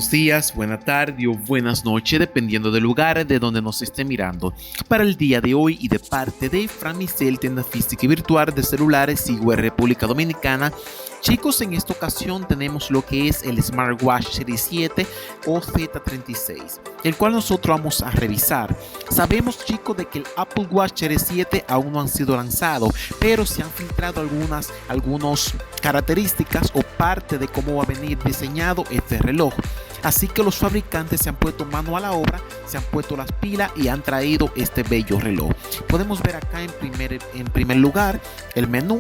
buenos días, buena tarde o buenas noches, dependiendo del lugar de donde nos esté mirando. Para el día de hoy y de parte de Framisel, tienda física y virtual de celulares y República Dominicana, chicos, en esta ocasión tenemos lo que es el Smartwatch Series 7 o Z36, el cual nosotros vamos a revisar. Sabemos, chicos, de que el Apple Watch Series 7 aún no han sido lanzados, pero se han filtrado algunas características o parte de cómo va a venir diseñado este reloj. Así que los fabricantes se han puesto mano a la obra, se han puesto las pilas y han traído este bello reloj. Podemos ver acá en primer lugar el menú.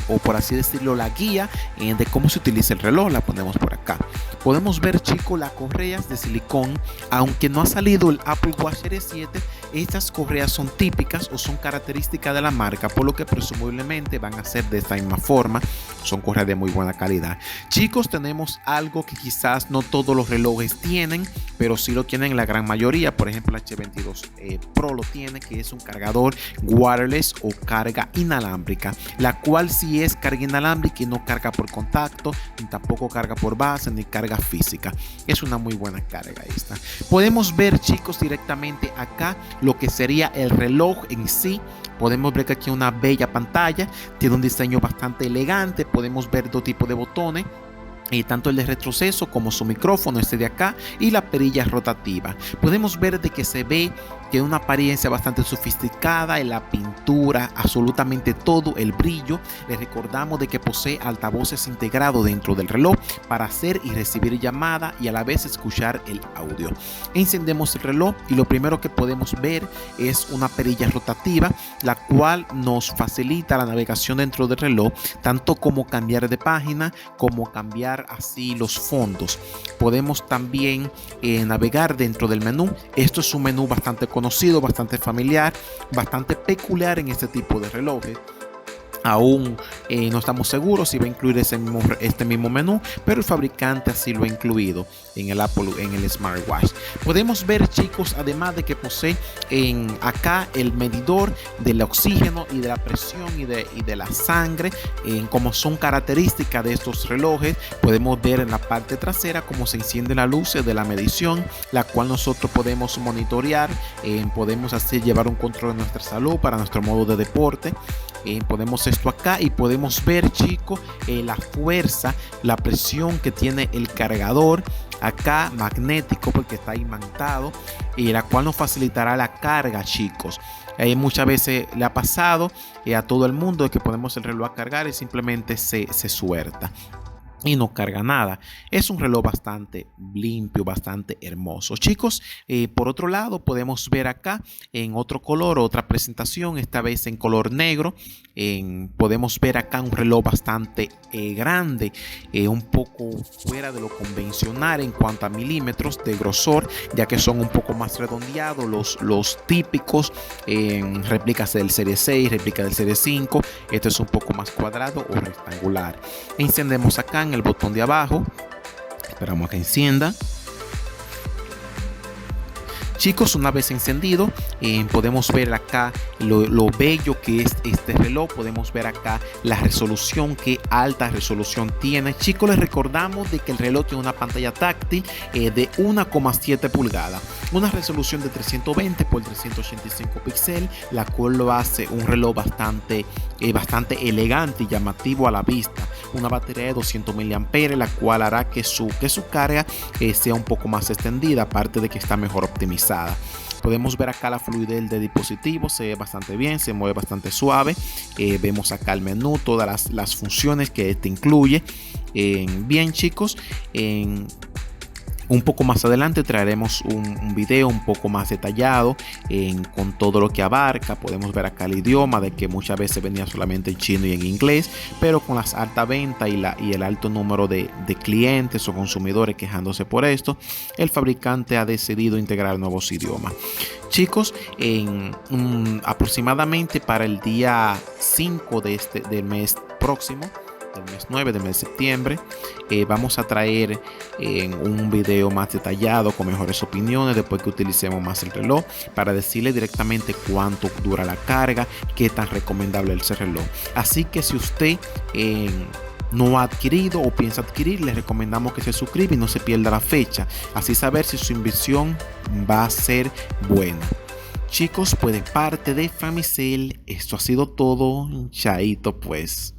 O por así decirlo, la guía de cómo se utiliza el reloj. La ponemos por acá. Podemos ver, chicos, las correas de silicón. Aunque no ha salido el Apple Watch Series 7, estas correas son típicas o son características de la marca, por lo que presumiblemente van a ser de esta misma forma. Son correas de muy buena calidad. Chicos, tenemos algo que quizás no todos los relojes tienen, pero sí lo tienen la gran mayoría. Por ejemplo, el H22 Pro lo tiene, que es un cargador wireless o carga inalámbrica, la cual sí es carga inalámbrica y no carga por contacto, ni tampoco carga por base, ni carga física. Es una muy buena carga esta. Podemos ver, chicos, directamente acá lo que sería el reloj en sí. Podemos ver que aquí una bella pantalla, tiene un diseño bastante elegante. Podemos ver dos tipos de botones, tanto el de retroceso como su micrófono, este de acá, y la perilla rotativa. Podemos ver de que se ve, tiene una apariencia bastante sofisticada en la pintura, absolutamente todo, el brillo. Les recordamos de que posee altavoces integrados dentro del reloj para hacer y recibir llamada y a la vez escuchar el audio. Encendemos el reloj y lo primero que podemos ver es una perilla rotativa, la cual nos facilita la navegación dentro del reloj, tanto como cambiar de página como cambiar así los fondos. Podemos también navegar dentro del menú. Esto es un menú bastante conocido, bastante familiar, bastante peculiar en este tipo de relojes. Aún no estamos seguros si va a incluir este mismo menú, pero el fabricante así lo ha incluido en el Smartwatch. Podemos ver, chicos, además de que posee acá el medidor del oxígeno y de la presión y de la sangre, como son características de estos relojes. Podemos ver en la parte trasera cómo se enciende la luz de la medición, la cual nosotros podemos monitorear. Podemos así llevar un control de nuestra salud para nuestro modo de deporte. Podemos esto acá y podemos ver, chicos, la fuerza, la presión que tiene el cargador acá magnético, porque está imantado, y la cual nos facilitará la carga, chicos. Muchas veces le ha pasado a todo el mundo de que ponemos el reloj a cargar y simplemente se suelta y no carga nada. Es un reloj bastante limpio, bastante hermoso, chicos. Por otro lado, podemos ver acá en otro color, otra presentación, esta vez en color negro. Podemos ver acá un reloj bastante grande, un poco fuera de lo convencional en cuanto a milímetros de grosor, ya que son un poco más redondeados los típicos réplicas del Serie 6, réplica del Serie 5. Este es un poco más cuadrado o rectangular. Encendemos acá en el botón de abajo, esperamos a que encienda. Chicos, una vez encendido, podemos ver acá lo bello que es este reloj. Podemos ver acá la resolución, qué alta resolución tiene. Chicos, les recordamos de que el reloj tiene una pantalla táctil de 1,7 pulgadas, una resolución de 320 por 385 píxeles, la cual lo hace un reloj bastante elegante y llamativo a la vista. Una batería de 200 mAh, la cual hará que su carga sea un poco más extendida, aparte de que está mejor optimizada. Podemos ver acá la fluidez del dispositivo, se ve bastante bien, se mueve bastante suave. Vemos acá el menú, todas las funciones que este incluye. Bien, chicos, un poco más adelante traeremos un video un poco más detallado con todo lo que abarca. Podemos ver acá el idioma, de que muchas veces venía solamente en chino y en inglés, pero con las altas ventas y el alto número de clientes o consumidores quejándose por esto, el fabricante ha decidido integrar nuevos idiomas. Chicos, aproximadamente para el día 5 del mes próximo, del mes 9 del mes de septiembre, vamos a traer un video más detallado con mejores opiniones después que utilicemos más el reloj, para decirle directamente cuánto dura la carga, qué tan recomendable es el reloj. Así que si usted no ha adquirido o piensa adquirir, les recomendamos que se suscriba y no se pierda la fecha, así saber si su inversión va a ser buena. Chicos, pues de parte de Framisel, esto ha sido todo. Chaito pues.